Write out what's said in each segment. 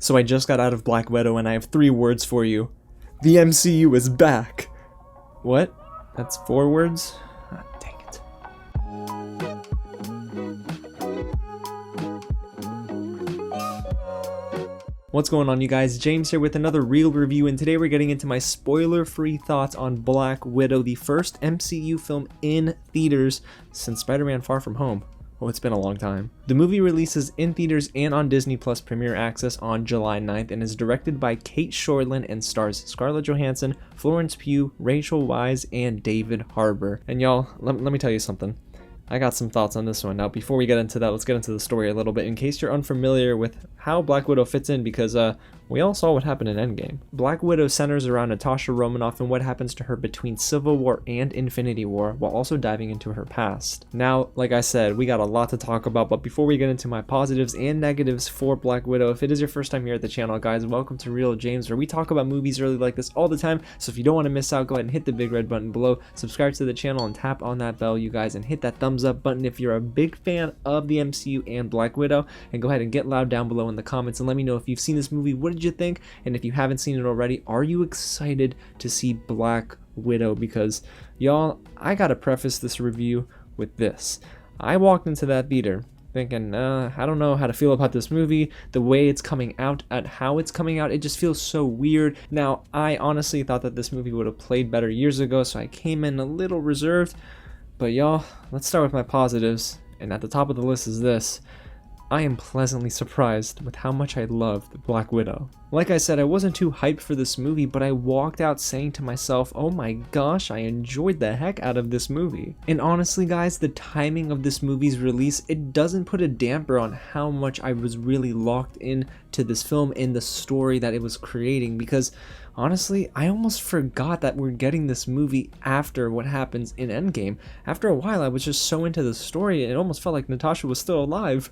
So I just got out of Black Widow and I have 3 words for you. The MCU is back! What? That's 4 words? Ah, dang it. What's going on, you guys? James here with another real review, and today we're getting into my spoiler-free thoughts on Black Widow, the first MCU film in theaters since Spider-Man Far From Home. Oh, it's been a long time. The movie releases in theaters and on Disney Plus Premier Access on July 9th and is directed by Cate Shortland and stars Scarlett Johansson, Florence Pugh, Rachel Weisz, and David Harbour. And y'all, let me tell you something. I got some thoughts on this one. Now, before we get into that, let's get into the story a little bit in case you're unfamiliar with how Black Widow fits in, because we all saw what happened in Endgame. Black Widow centers around Natasha Romanoff and what happens to her between Civil War and Infinity War, while also diving into her past. Now, like I said, we got a lot to talk about, but before we get into my positives and negatives for Black Widow, if it is your first time here at the channel, guys, welcome to Real James, where we talk about movies really like this all the time. So if you don't want to miss out, go ahead and hit the big red button below, subscribe to the channel, and tap on that bell, you guys, and hit that thumbs up button if you're a big fan of the MCU and Black Widow, and go ahead and get loud down below in the comments and let me know if you've seen this movie. What did you think? And if you haven't seen it already, are you excited to see Black Widow? Because y'all, I gotta preface this review with this. I walked into that theater thinking, I don't know how to feel about this movie, the way it's coming out, and how it's coming out, it just feels so weird. Now, I honestly thought that this movie would have played better years ago, so I came in a little reserved. But y'all, let's start with my positives, and at the top of the list is this. I am pleasantly surprised with how much I loved Black Widow. Like I said, I wasn't too hyped for this movie, but I walked out saying to myself, oh my gosh, I enjoyed the heck out of this movie. And honestly, guys, the timing of this movie's release, it doesn't put a damper on how much I was really locked in to this film and the story that it was creating, because honestly, I almost forgot that we're getting this movie after what happens in Endgame. After a while, I was just so into the story, it almost felt like Natasha was still alive.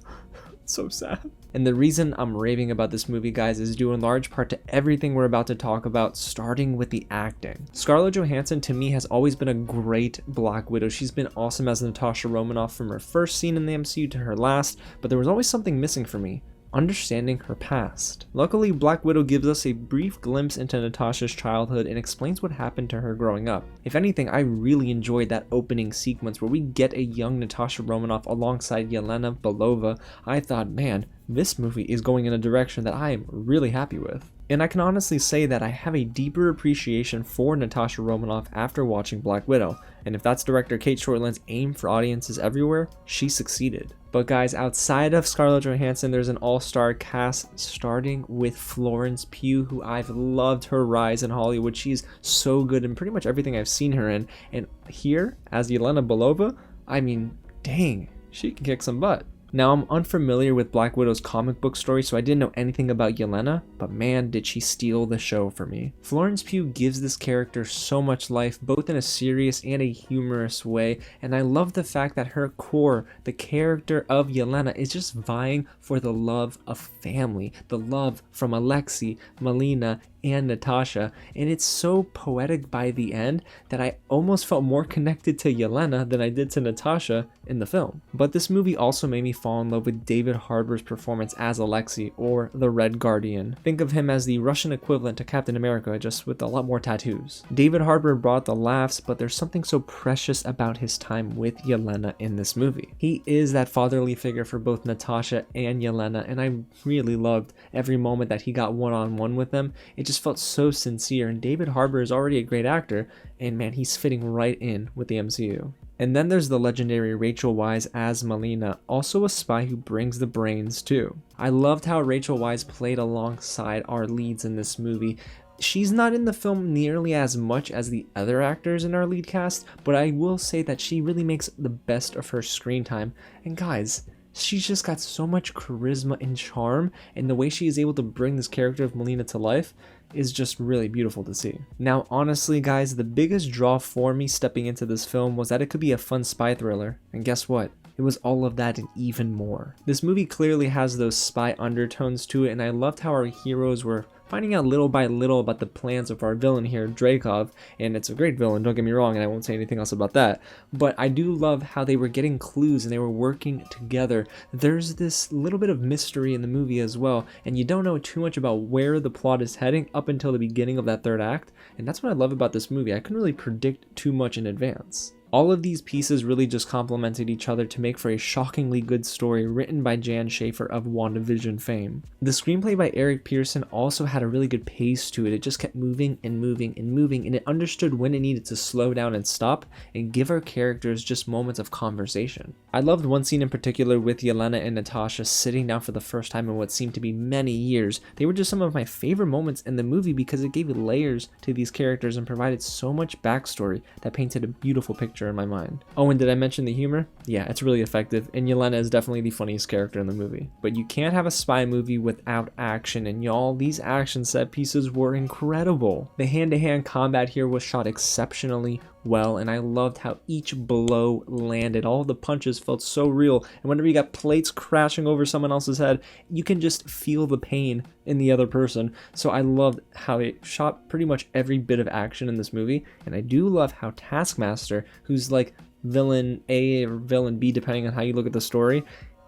So sad. And the reason I'm raving about this movie, guys, is due in large part to everything we're about to talk about, starting with the acting. Scarlett Johansson, to me, has always been a great Black Widow. She's been awesome as Natasha Romanoff from her first scene in the MCU to her last, but there was always something missing for me. Understanding her past. Luckily, Black Widow gives us a brief glimpse into Natasha's childhood and explains what happened to her growing up. If anything, I really enjoyed that opening sequence where we get a young Natasha Romanoff alongside Yelena Belova. I thought, man, this movie is going in a direction that I am really happy with. And I can honestly say that I have a deeper appreciation for Natasha Romanoff after watching Black Widow. And if that's director Cate Shortland's aim for audiences everywhere, she succeeded. But guys, outside of Scarlett Johansson, there's an all-star cast starting with Florence Pugh, who I've loved her rise in Hollywood. She's so good in pretty much everything I've seen her in. And here, as Yelena Belova, I mean, dang, she can kick some butt. Now, I'm unfamiliar with Black Widow's comic book story, so I didn't know anything about Yelena, but man, did she steal the show for me. Florence Pugh gives this character so much life, both in a serious and a humorous way, and I love the fact that her core, the character of Yelena, is just vying for the love of family, the love from Alexi, Melina, and Natasha, and it's so poetic by the end that I almost felt more connected to Yelena than I did to Natasha in the film. But this movie also made me fall in love with David Harbour's performance as Alexi, or the Red Guardian. Think of him as the Russian equivalent to Captain America, just with a lot more tattoos. David Harbour brought the laughs, but there's something so precious about his time with Yelena in this movie. He is that fatherly figure for both Natasha and Yelena, and I really loved every moment that he got one-on-one with them. It just felt so sincere, and David Harbour is already a great actor, and man, he's fitting right in with the MCU. And then there's the legendary Rachel Weisz as Melina, also a spy who brings the brains too. I loved how Rachel Weisz played alongside our leads in this movie. She's not in the film nearly as much as the other actors in our lead cast, but I will say that she really makes the best of her screen time. And guys, she's just got so much charisma and charm, and the way she is able to bring this character of Melina to life is just really beautiful to see. Now, honestly, guys, the biggest draw for me stepping into this film was that it could be a fun spy thriller, and guess what? It it was all of that and even more. This movie clearly has those spy undertones to it, and I loved how our heroes were finding out little by little about the plans of our villain here, Dreykov, and it's a great villain, don't get me wrong, and I won't say anything else about that, but I do love how they were getting clues and they were working together. There's this little bit of mystery in the movie as well, and you don't know too much about where the plot is heading up until the beginning of that third act, and that's what I love about this movie. I couldn't really predict too much in advance. All of these pieces really just complemented each other to make for a shockingly good story written by Jan Schafer of WandaVision fame. The screenplay by Eric Pearson also had a really good pace to it. It just kept moving and moving and moving, and it understood when it needed to slow down and stop and give our characters just moments of conversation. I loved one scene in particular with Yelena and Natasha sitting down for the first time in what seemed to be many years. They were just some of my favorite moments in the movie because it gave layers to these characters and provided so much backstory that painted a beautiful picture in my mind. Oh, and did I mention the humor? Yeah, it's really effective, and Yelena is definitely the funniest character in the movie. But you can't have a spy movie without action, and y'all, these action set pieces were incredible. The hand-to-hand combat here was shot exceptionally well, and I loved how each blow landed. All of the punches felt so real, and whenever you got plates crashing over someone else's head, you can just feel the pain in the other person. So I loved how it shot pretty much every bit of action in this movie, and I do love how Taskmaster, who's like villain A or villain B depending on how you look at the story,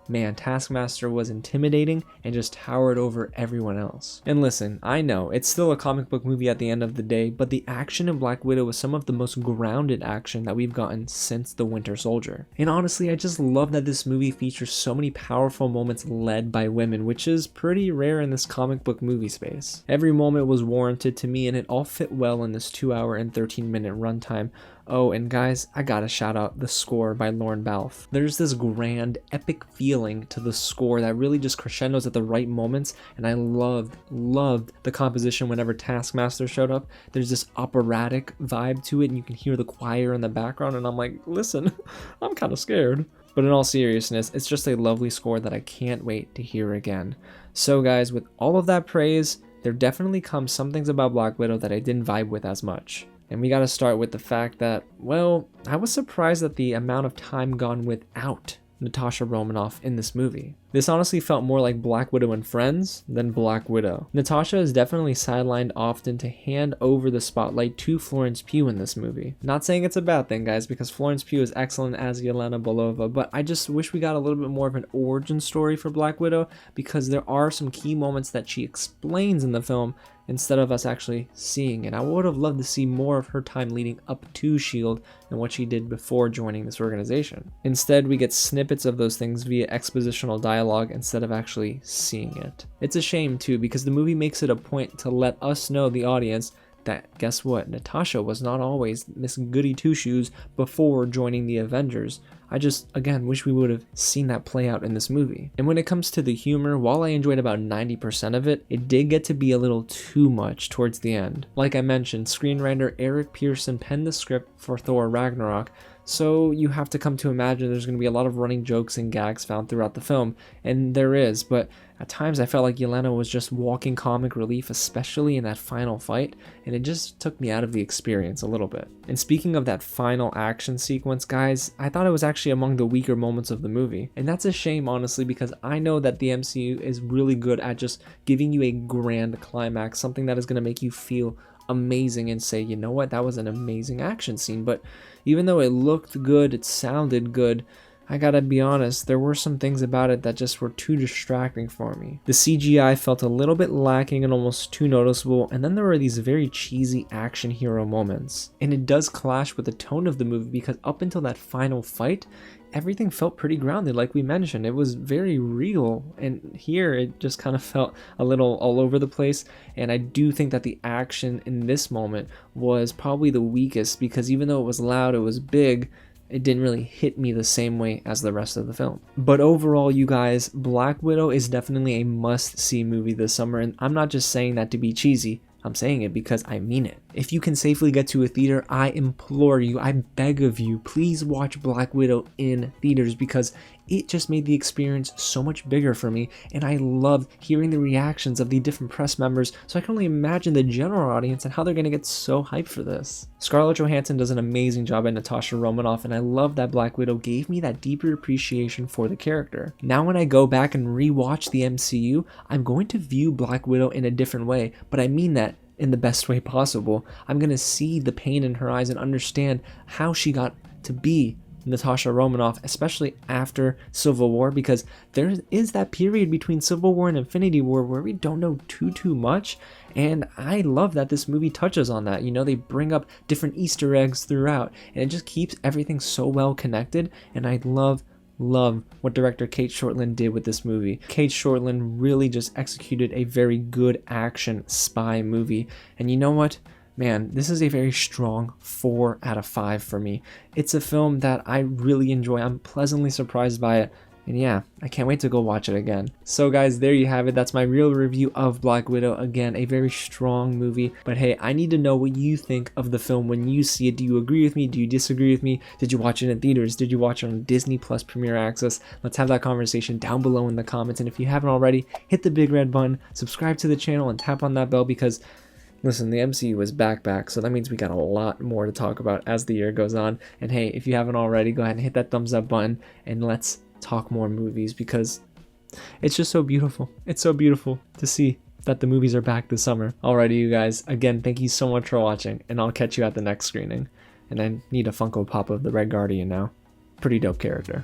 man, Taskmaster was intimidating and just towered over everyone else. And listen, I know, it's still a comic book movie at the end of the day, but the action in Black Widow was some of the most grounded action that we've gotten since The Winter Soldier. And honestly, I just love that this movie features so many powerful moments led by women, which is pretty rare in this comic book movie space. Every moment was warranted to me, and it all fit well in this 2 hour and 13-minute runtime. Oh, and guys, I gotta shout out the score by Lorne Balfe. There's this grand, epic feeling to the score that really just crescendos at the right moments, and I loved the composition whenever Taskmaster showed up. There's this operatic vibe to it, and you can hear the choir in the background, and I'm like, listen, I'm kind of scared. But in all seriousness, it's just a lovely score that I can't wait to hear again. So guys, with all of that praise, there definitely comes some things about Black Widow that I didn't vibe with as much. And we gotta start with the fact that, well, I was surprised at the amount of time gone without Natasha Romanoff in this movie. This honestly felt more like Black Widow and Friends than Black Widow. Natasha is definitely sidelined often to hand over the spotlight to Florence Pugh in this movie. Not saying it's a bad thing, guys, because Florence Pugh is excellent as Yelena Belova, but I just wish we got a little bit more of an origin story for Black Widow, because there are some key moments that she explains in the film instead of us actually seeing it. I would have loved to see more of her time leading up to S.H.I.E.L.D. and what she did before joining this organization. Instead, we get snippets of those things via expositional dialogue instead of actually seeing it. It's a shame too, because the movie makes it a point to let us know, the audience, that guess what, Natasha was not always Miss Goody Two-Shoes before joining the Avengers. I just, again, wish we would have seen that play out in this movie. And when it comes to the humor, while I enjoyed about 90% of it, it did get to be a little too much towards the end. Like I mentioned, screenwriter Eric Pearson penned the script for Thor Ragnarok, so you have to come to imagine there's going to be a lot of running jokes and gags found throughout the film, and there is, but at times I felt like Yelena was just walking comic relief, especially in that final fight, and it just took me out of the experience a little bit. And speaking of that final action sequence, guys, I thought it was actually among the weaker moments of the movie, and that's a shame, honestly, because I know that the MCU is really good at just giving you a grand climax, something that is going to make you feel amazing and say, you know what, that was an amazing action scene. But even though it looked good, it sounded good, I gotta be honest, there were some things about it that just were too distracting for me. The CGI felt a little bit lacking and almost too noticeable, and then there were these very cheesy action hero moments. And it does clash with the tone of the movie, because up until that final fight, everything felt pretty grounded, like we mentioned. It was very real, and here it just kind of felt a little all over the place. And I do think that the action in this moment was probably the weakest, because even though it was loud, it was big, it didn't really hit me the same way as the rest of the film. But overall, you guys, Black Widow is definitely a must-see movie this summer, and I'm not just saying that to be cheesy. I'm saying it because I mean it. If you can safely get to a theater, I implore you, I beg of you, please watch Black Widow in theaters, because it just made the experience so much bigger for me, and I loved hearing the reactions of the different press members, so I can only imagine the general audience and how they're going to get so hyped for this. Scarlett Johansson does an amazing job as Natasha Romanoff, and I love that Black Widow gave me that deeper appreciation for the character. Now when I go back and rewatch the MCU, I'm going to view Black Widow in a different way, but I mean that in the best way possible. I'm going to see the pain in her eyes and understand how she got to be Natasha Romanoff, especially after Civil War, because there is that period between Civil War and Infinity War where we don't know too much, and I love that this movie touches on that. You know, they bring up different Easter eggs throughout, and it just keeps everything so well connected, and I love what director Cate Shortland did with this movie. Cate Shortland really just executed a very good action spy movie, and you know what? Man, this is a very strong 4 out of 5 for me. It's a film that I really enjoy. I'm pleasantly surprised by it. And yeah, I can't wait to go watch it again. So guys, there you have it. That's my real review of Black Widow. Again, a very strong movie. But hey, I need to know what you think of the film when you see it. Do you agree with me? Do you disagree with me? Did you watch it in theaters? Did you watch it on Disney Plus Premier Access? Let's have that conversation down below in the comments. And if you haven't already, hit the big red button, subscribe to the channel, and tap on that bell because listen, the MCU is back, so that means we got a lot more to talk about as the year goes on. And hey, if you haven't already, go ahead and hit that thumbs up button and let's talk more movies because it's just so beautiful. It's so beautiful to see that the movies are back this summer. Alrighty, you guys, again, thank you so much for watching, and I'll catch you at the next screening. And I need a Funko Pop of the Red Guardian now. Pretty dope character.